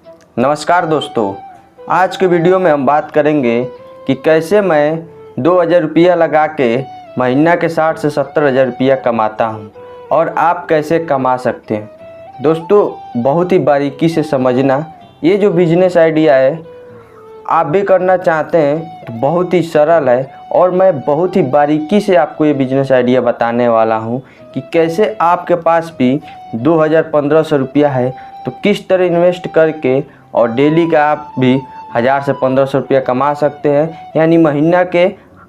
नमस्कार दोस्तों, आज के वीडियो में हम बात करेंगे कि कैसे मैं 2000 रुपया लगा के महीना के 60 से 70 हज़ार रुपया कमाता हूँ और आप कैसे कमा सकते हैं। दोस्तों बहुत ही बारीकी से समझना, ये जो बिजनेस आइडिया है आप भी करना चाहते हैं तो बहुत ही सरल है और मैं बहुत ही बारीकी से आपको ये बिजनेस आइडिया बताने वाला हूँ कि कैसे आपके पास भी 2000-1500 रुपया है तो किस तरह इन्वेस्ट करके और डेली का आप भी 1000 से 1500 रुपया कमा सकते हैं, यानी महीना के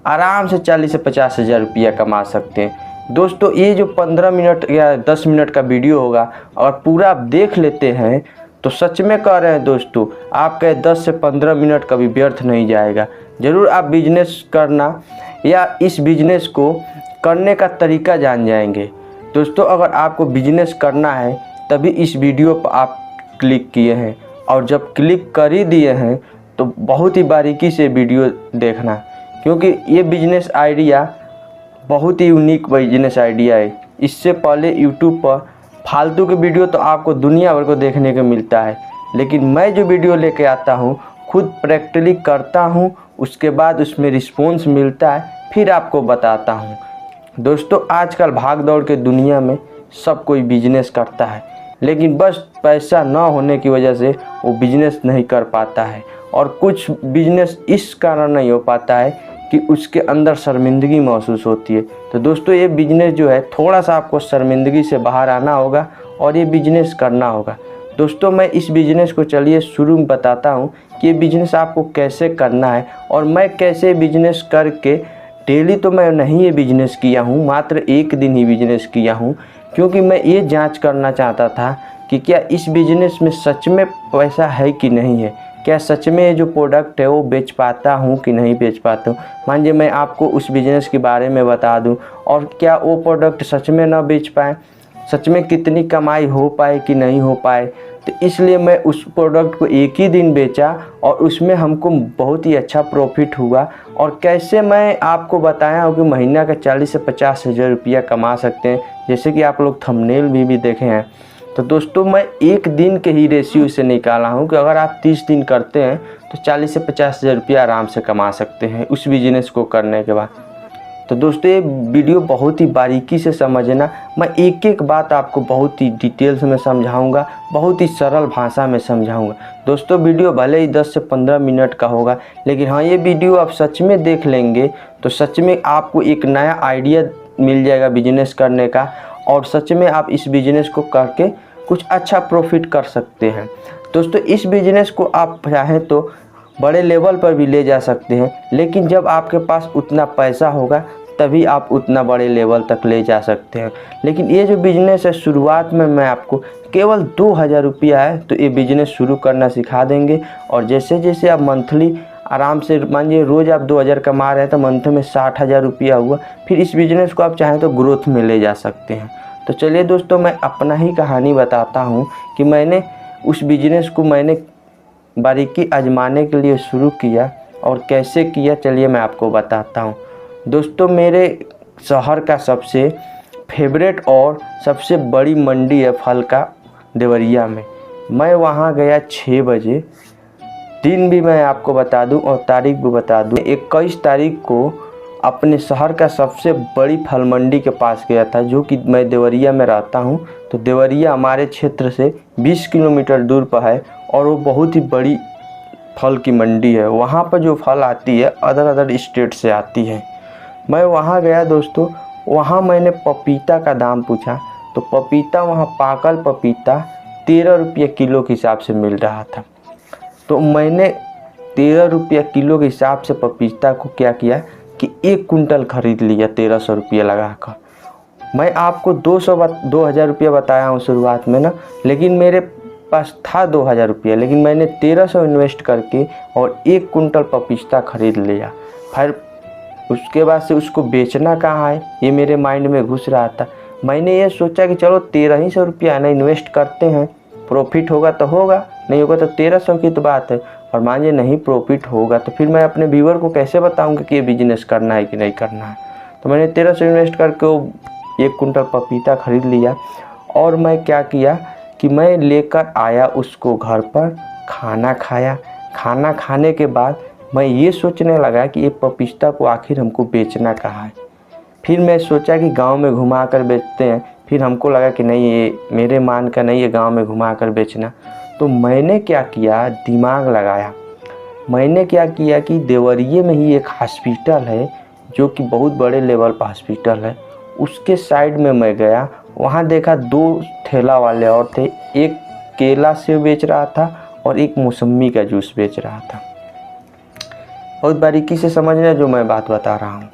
आराम से 40 से 50 हज़ार रुपया कमा सकते हैं। दोस्तों ये जो 15 मिनट या 10 मिनट का वीडियो होगा और पूरा आप देख लेते हैं तो सच में कह रहे हैं दोस्तों, आपके 10 से 15 मिनट कभी व्यर्थ नहीं जाएगा। ज़रूर आप बिजनेस करना या इस बिजनेस को करने का तरीका जान जाएंगे। दोस्तों अगर आपको बिजनेस करना है तभी इस वीडियो पर आप क्लिक किए हैं और जब क्लिक कर ही दिए हैं तो बहुत ही बारीकी से वीडियो देखना, क्योंकि ये बिजनेस आइडिया बहुत ही यूनिक बिजनेस आइडिया है। इससे पहले यूट्यूब पर फालतू के वीडियो तो आपको दुनिया भर को देखने को मिलता है, लेकिन मैं जो वीडियो लेके आता हूँ खुद प्रैक्टिकली करता हूँ, उसके बाद उसमें रिस्पॉन्स मिलता है, फिर आपको बताता हूँ। दोस्तों आजकल भाग दौड़ के दुनिया में सब कोई बिजनेस करता है, लेकिन बस पैसा ना होने की वजह से वो बिजनेस नहीं कर पाता है और कुछ बिजनेस इस कारण नहीं हो पाता है कि उसके अंदर शर्मिंदगी महसूस होती है। तो दोस्तों ये बिजनेस जो है थोड़ा सा आपको शर्मिंदगी से बाहर आना होगा और ये बिजनेस करना होगा। दोस्तों मैं इस बिजनेस को चलिए शुरू में बताता हूँ कि ये बिजनेस आपको कैसे करना है और मैं कैसे बिजनेस करके डेली तो मैं नहीं ये बिजनेस किया हूँ, मात्र एक दिन ही बिजनेस किया हूँ, क्योंकि मैं ये जांच करना चाहता था कि क्या इस बिजनेस में सच में पैसा है कि नहीं है, क्या सच में ये जो प्रोडक्ट है वो बेच पाता हूँ कि नहीं बेच पाता हूँ। मान लीजिए मैं आपको उस बिज़नेस के बारे में बता दूँ और क्या वो प्रोडक्ट सच में ना बेच पाए, सच में कितनी कमाई हो पाए कि नहीं हो पाए। तो इसलिए मैं उस प्रोडक्ट को एक ही दिन बेचा और उसमें हमको बहुत ही अच्छा प्रॉफिट हुआ और कैसे मैं आपको बताया हूँ कि महीना का 40 से 50 हज़ार रुपया कमा सकते हैं, जैसे कि आप लोग थंबनेल भी देखे हैं। तो दोस्तों मैं एक दिन के ही रेशियो से निकाला हूँ कि अगर आप 30 दिन करते हैं तो 40 से 50 हज़ार रुपया आराम से कमा सकते हैं उस बिजनेस को करने के बाद। तो दोस्तों ये वीडियो बहुत ही बारीकी से समझना, मैं एक एक बात आपको बहुत ही डिटेल्स में समझाऊंगा, बहुत ही सरल भाषा में समझाऊंगा। दोस्तों वीडियो भले ही 10 से 15 मिनट का होगा, लेकिन हाँ ये वीडियो आप सच में देख लेंगे तो सच में आपको एक नया आइडिया मिल जाएगा बिजनेस करने का और सच में आप इस बिजनेस को करके कुछ अच्छा प्रॉफिट कर सकते हैं। दोस्तों इस बिजनेस को आप चाहें तो बड़े लेवल पर भी ले जा सकते हैं, लेकिन जब आपके पास उतना पैसा होगा तभी आप उतना बड़े लेवल तक ले जा सकते हैं। लेकिन ये जो बिजनेस है शुरुआत में मैं आपको केवल 2000 रुपया है तो ये बिजनेस शुरू करना सिखा देंगे और जैसे जैसे आप मंथली आराम से, मानिए रोज़ आप 2000 कमा रहे हैं तो मंथ में 60,000 रुपया हुआ, फिर इस बिज़नेस को आप चाहें तो ग्रोथ में ले जा सकते हैं। तो चलिए दोस्तों मैं अपना ही कहानी बताता हूँ कि मैंने उस बिज़नेस को बारीकी आजमाने के लिए शुरू किया और कैसे किया, चलिए मैं आपको बताता हूँ। दोस्तों मेरे शहर का सबसे फेवरेट और सबसे बड़ी मंडी है फल का देवरिया में। मैं वहाँ गया 6 बजे, दिन भी मैं आपको बता दूं और तारीख भी बता दूं। 21 तारीख को अपने शहर का सबसे बड़ी फल मंडी के पास गया था, जो कि मैं देवरिया में रहता हूं। तो देवरिया हमारे क्षेत्र से 20 किलोमीटर दूर पर है और वो बहुत ही बड़ी फल की मंडी है। वहाँ पर जो फल आती है अदर स्टेट से आती है। मैं वहाँ गया दोस्तों, वहाँ मैंने पपीता का दाम पूछा तो पपीता वहाँ पाकल पपीता 13 रुपये किलो के हिसाब से मिल रहा था। तो मैंने 13 रुपया किलो के हिसाब से पपीता को क्या किया कि 1 कुंटल खरीद लिया 1300 रुपया लगा कर। मैं आपको 2000 रुपया बताया हूँ शुरुआत में ना, लेकिन मेरे पास था 2000 रुपया, लेकिन मैंने 1300 इन्वेस्ट करके और 1 कुंटल पपीता खरीद लिया। फिर उसके बाद से उसको बेचना कहाँ है ये मेरे माइंड में घुस रहा था। मैंने ये सोचा कि चलो 1300 रुपया है ना, इन्वेस्ट करते हैं, प्रॉफिट होगा तो होगा, नहीं होगा तो 1300 की तो बात है। और मान लीजिए नहीं प्रॉफिट होगा तो फिर मैं अपने व्यूअर को कैसे बताऊंगा कि ये बिजनेस करना है कि नहीं करना है। तो मैंने 1300 इन्वेस्ट करके वो 1 कुंटल पपीता खरीद लिया और मैं क्या किया कि मैं लेकर आया उसको घर पर, खाना खाया। खाना खाने के बाद मैं ये सोचने लगा कि ये पपिस्ता को आखिर हमको बेचना कहाँ है। फिर मैं सोचा कि गांव में घुमा कर बेचते हैं। फिर हमको लगा कि नहीं, ये मेरे मान का नहीं है गांव में घुमा कर बेचना। तो मैंने क्या किया, दिमाग लगाया। मैंने क्या किया कि देवरिया में ही एक हॉस्पिटल है जो कि बहुत बड़े लेवल पर हॉस्पिटल है, उसके साइड में मैं गया। वहाँ देखा 2 ठेला वाले और थे, एक केला सेब बेच रहा था और एक मौसमी का जूस बेच रहा था। बहुत बारीकी से समझना जो मैं बात बता रहा हूँ।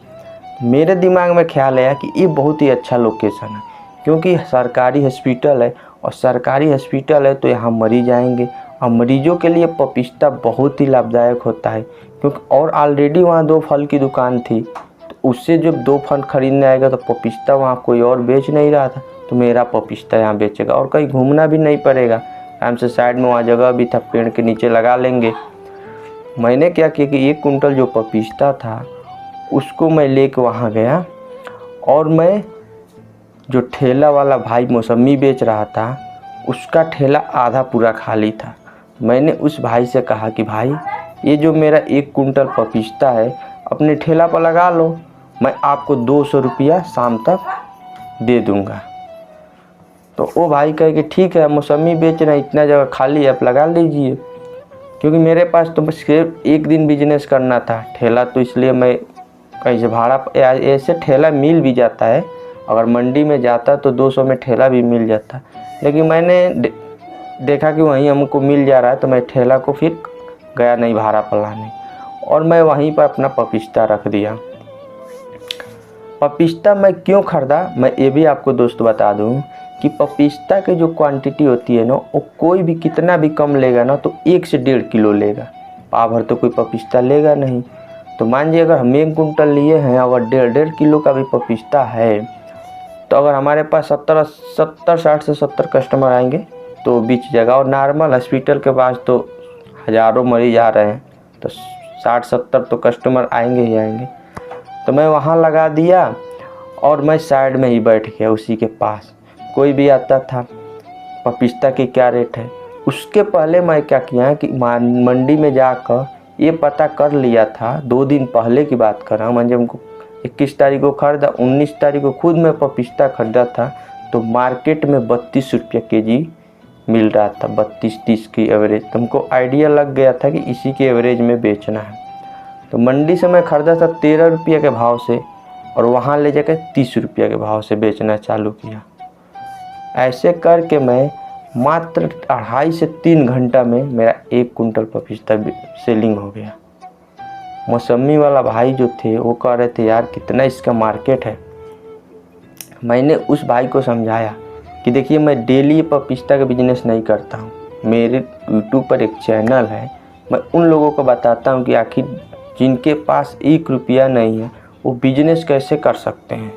मेरे दिमाग में ख्याल आया कि ये बहुत ही अच्छा लोकेशन है, क्योंकि सरकारी हॉस्पिटल है और सरकारी हॉस्पिटल है तो यहाँ मरीज आएंगे और मरीजों के लिए पपिस्ता बहुत ही लाभदायक होता है। क्योंकि और ऑलरेडी वहाँ 2 फल की दुकान थी, तो उससे जब 2 फल खरीदने आएगा तो पपिस्ता वहाँ कोई और बेच नहीं रहा था, तो मेरा पपिस्ता यहाँ बेचेगा और कहीं घूमना भी नहीं पड़ेगा। आराम से साइड में वहाँ जगह भी था, पेड़ के नीचे लगा लेंगे। मैंने क्या किया कि 1 कुंटल जो पपिस्ता था उसको मैं लेके वहाँ गया और मैं जो ठेला वाला भाई मौसमी बेच रहा था उसका ठेला आधा पूरा खाली था। मैंने उस भाई से कहा कि भाई, ये जो मेरा 1 कुंटल पपिस्ता है अपने ठेला पर लगा लो, मैं आपको 200 रुपया शाम तक दे दूँगा। तो वो भाई कहे कि ठीक है, मौसमी बेच रहे हैं, इतना जगह खाली है, आप लगा लीजिए। क्योंकि मेरे पास तो बस सिर्फ 1 दिन बिजनेस करना था ठेला, तो इसलिए मैं कहीं से भाड़ा, ऐसे ठेला मिल भी जाता है, अगर मंडी में जाता तो 200 में ठेला भी मिल जाता, लेकिन मैंने देखा कि वहीं हमको मिल जा रहा है तो मैं ठेला को फिर गया नहीं भाड़ा पर लाने, और मैं वहीं पर अपना पपिस्ता रख दिया। पपिस्ता मैं क्यों ख़रीदा, मैं ये भी आपको दोस्त बता दूं कि पपिस्ता की जो क्वांटिटी होती है ना, वो कोई भी कितना भी कम लेगा ना तो 1 से 1.5 किलो लेगा, पाव भर तो कोई पपिस्ता लेगा नहीं। तो मान लीजिए अगर हम 1 कुंटल लिए हैं, अगर 1.5 किलो का भी पपिस्ता है, तो अगर हमारे पास 60 से 70 कस्टमर आएंगे तो बीच जाएगा। और नॉर्मल हॉस्पिटल के पास तो हज़ारों मरीज आ रहे हैं, तो 60-70 तो कस्टमर आएंगे ही आएंगे। तो मैं वहाँ लगा दिया और मैं साइड में ही बैठ गया उसी के पास। कोई भी आता था, पपिस्ता की क्या रेट है, उसके पहले मैं क्या किया कि मंडी में जाकर ये पता कर लिया था। 2 दिन पहले की बात कर रहा हूँ, मैं जब हमको 21 तारीख को खरीदा, 19 तारीख को खुद मैं पपिस्ता खरीदा था, तो मार्केट में 32 रुपये केजी मिल रहा था, 32-30 की एवरेज। तो हमको आइडिया लग गया था कि इसी के एवरेज में बेचना है। तो मंडी से मैं ख़रीदा था 13 रुपये के भाव से, और वहाँ ले जाकर 30 रुपये के भाव से बेचना चालू किया। ऐसे करके मैं मात्र 2.5 से 3 घंटा में मेरा 1 कुंटल पपिस्ता सेलिंग हो गया। मौसमी वाला भाई जो थे वो कह रहे थे यार कितना इसका मार्केट है। मैंने उस भाई को समझाया कि देखिए, मैं डेली पपिस्ता का बिजनेस नहीं करता हूँ, मेरे यूट्यूब पर एक चैनल है, मैं उन लोगों को बताता हूँ कि आखिर जिनके पास 1 रुपया नहीं है वो बिजनेस कैसे कर सकते हैं,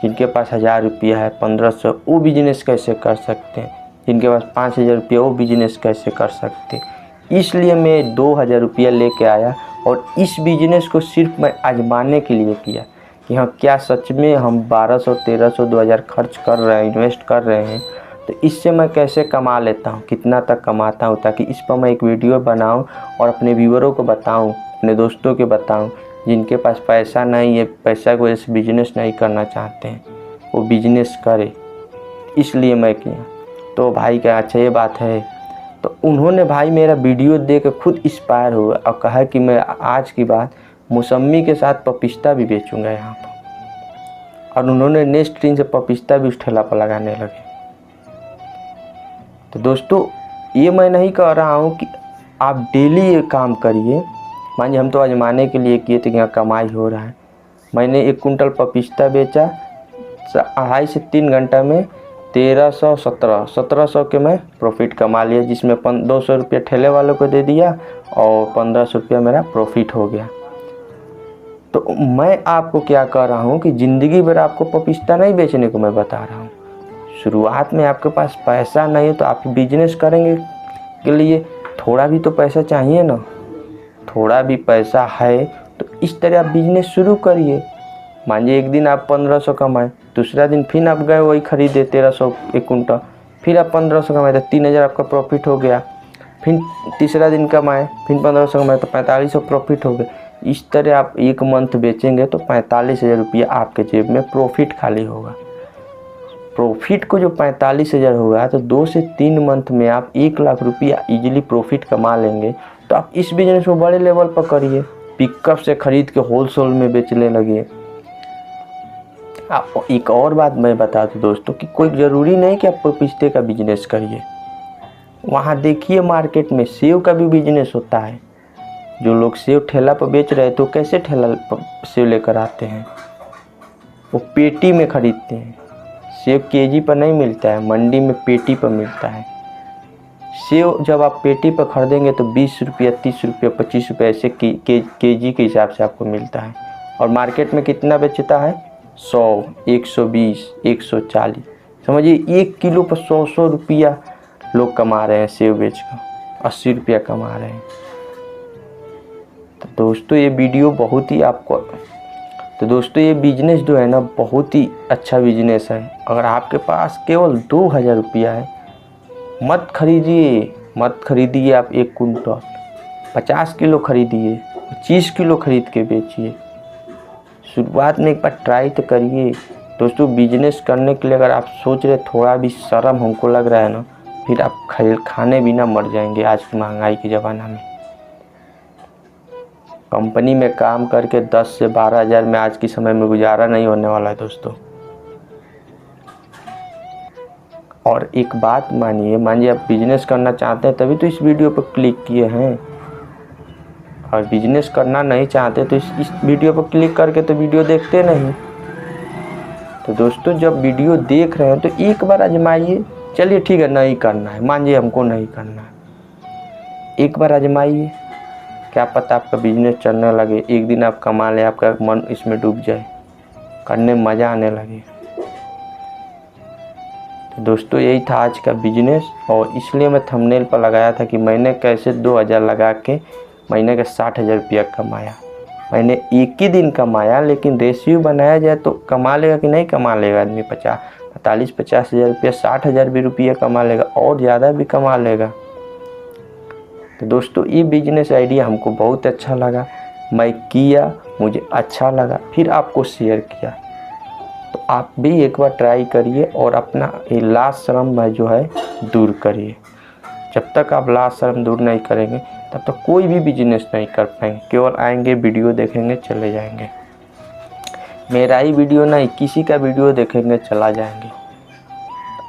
जिनके पास 1000 रुपया है, 1500, वो बिजनेस कैसे कर सकते हैं, जिनके पास 5000 रुपया वो बिजनेस कैसे कर सकते हैं। इसलिए मैं 2000 रुपया लेके आया और इस बिजनेस को सिर्फ मैं आजमाने के लिए किया कि हाँ, क्या सच में हम 1200, 1300, 2000 खर्च कर रहे हैं, इन्वेस्ट कर रहे हैं, तो इससे मैं कैसे कमा लेता हूँ, कितना तक कमाता हूँ, ताकि इस पर मैं एक वीडियो बनाऊँ और अपने व्यूअरों को बताऊँ, अपने दोस्तों को बताऊँ जिनके पास पैसा नहीं है, पैसा की वजह से बिजनेस नहीं करना चाहते हैं, वो बिजनेस करे। इसलिए मैं किया। तो भाई का अच्छा ये बात है, तो उन्होंने भाई मेरा वीडियो देख कर खुद इंस्पायर हुआ और कहा कि मैं आज की बात मौसमी के साथ पपिस्ता भी बेचूंगा यहाँ पर। और उन्होंने नेक्स्ट दिन से पपिस्ता भी उस ठेला पर लगाने लगे। तो दोस्तों, ये मैं नहीं कह रहा हूँ कि आप डेली ये काम करिए, मानिए हम तो आजमाने के लिए किए थे कि यहाँ कमाई हो रहा है। मैंने 1 कुंटल पपिस्ता बेचा, 2.5 से 3 घंटा में 1700 के मैं प्रॉफिट कमा लिया, जिसमें 200 रुपये ठेले वालों को दे दिया और 1500 रुपया मेरा प्रॉफिट हो गया। तो मैं आपको क्या कह रहा हूँ कि ज़िंदगी भर आपको पपिस्ता नहीं बेचने को मैं बता रहा हूँ। शुरुआत में आपके पास पैसा नहीं है तो आप बिजनेस करेंगे के लिए थोड़ा भी तो पैसा चाहिए ना। थोड़ा भी पैसा है तो इस तरह आप बिजनेस शुरू करिए। मानिए एक दिन आप 1500 कमाए, दूसरा दिन फिर आप गए वही खरीदे 1300 1 कुंटल, फिर आप 1500 कमाए तो 3000 आपका प्रॉफिट हो गया। फिर तीसरा दिन कमाए, फिर 1500 कमाए तो 4500 प्रॉफिट हो गया। इस तरह आप एक मंथ बेचेंगे तो 45,000 रुपया आपके जेब में प्रॉफिट खाली होगा। प्रॉफिट को जो 45,000 होगा तो 2 से 3 मंथ में आप 1 लाख रुपया इजीली प्रॉफिट कमा लेंगे। तो आप इस बिजनेस को बड़े लेवल पर करिए, पिकअप से खरीद के होलसेल में बेचने लगिए। आपको एक और बात मैं बता दूं दोस्तों कि कोई ज़रूरी नहीं कि आप पपीते का बिजनेस करिए। वहाँ देखिए मार्केट में सेव का भी बिजनेस होता है। जो लोग सेव ठेला पर बेच रहे हैं तो कैसे ठेला पर सेव लेकर आते हैं, वो पेटी में खरीदते हैं। सेव केजी पर नहीं मिलता है, मंडी में पेटी पर मिलता है। सेव जब आप पेटी पर खरीदेंगे तो 20 रुपया, 30 रुपया, 25 रुपये ऐसे केजी के हिसाब से आपको मिलता है। और मार्केट में कितना बेचता है? 100, 120, 140। समझिए 1 किलो पर 100 रुपया लोग कमा रहे हैं सेव बेचकर, 80 रुपया कमा रहे हैं। तो दोस्तों ये वीडियो बहुत ही तो दोस्तों ये बिजनेस जो है ना बहुत ही अच्छा बिजनेस है। अगर आपके पास केवल 2000 रुपया है, मत खरीदिए आप 1 कुंटल, 50 किलो खरीदिए, 25 किलो खरीद के बेचिए। शुरुआत में एक बार ट्राई तो करिए। दोस्तों बिजनेस करने के लिए अगर आप सोच रहे थोड़ा भी शर्म हमको लग रहा है ना, फिर आप खाने बिना मर जाएंगे आज की महंगाई के ज़माना में। कंपनी में काम करके 10 से 12 हज़ार में आज के समय में गुजारा नहीं होने वाला है दोस्तों। और एक बात मानिए आप बिजनेस करना चाहते हैं तभी तो इस वीडियो पर क्लिक किए हैं, और बिजनेस करना नहीं चाहते तो इस वीडियो पर क्लिक करके तो वीडियो देखते नहीं। तो दोस्तों जब वीडियो देख रहे हैं तो एक बार आजमाइए। चलिए ठीक है, नहीं करना है, मानिए हमको नहीं करना है, एक बार आजमाइए। क्या पता आपका बिजनेस चलने लगे, एक दिन आप कमा लें, आपका मन इसमें डूब जाए, करने में मज़ा आने लगे। तो दोस्तों यही था आज का बिजनेस, और इसलिए मैं थंबनेल पर लगाया था कि मैंने कैसे 2000 लगा के महीने का 60,000 रुपया कमाया। मैंने एक ही दिन कमाया, लेकिन रेशियो बनाया जाए तो कमा लेगा कि नहीं कमा लेगा आदमी 45-50 हज़ार रुपया, 60,000 भी रुपया कमा लेगा, और ज़्यादा भी कमा लेगा। तो दोस्तों ये बिजनेस आइडिया हमको बहुत अच्छा लगा, मैं किया, मुझे अच्छा लगा, फिर आपको शेयर किया। तो आप भी एक बार ट्राई करिए और अपना ये लाज शर्म जो है दूर करिए। जब तक आप लाज शर्म दूर नहीं करेंगे तब तक कोई भी बिजनेस नहीं कर पाएंगे। केवल आएंगे, वीडियो देखेंगे, चले जाएंगे। मेरा ही वीडियो नहीं, किसी का वीडियो देखेंगे, चला जाएंगे।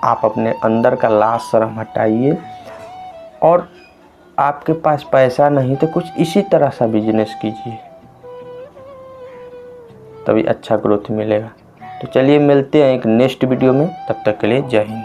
आप अपने अंदर का लाज शर्म हटाइए, और आपके पास पैसा नहीं तो कुछ इसी तरह सा बिजनेस कीजिए, तभी अच्छा ग्रोथ मिलेगा। तो चलिए मिलते हैं एक नेक्स्ट वीडियो में, तब तक के लिए जय हिंद।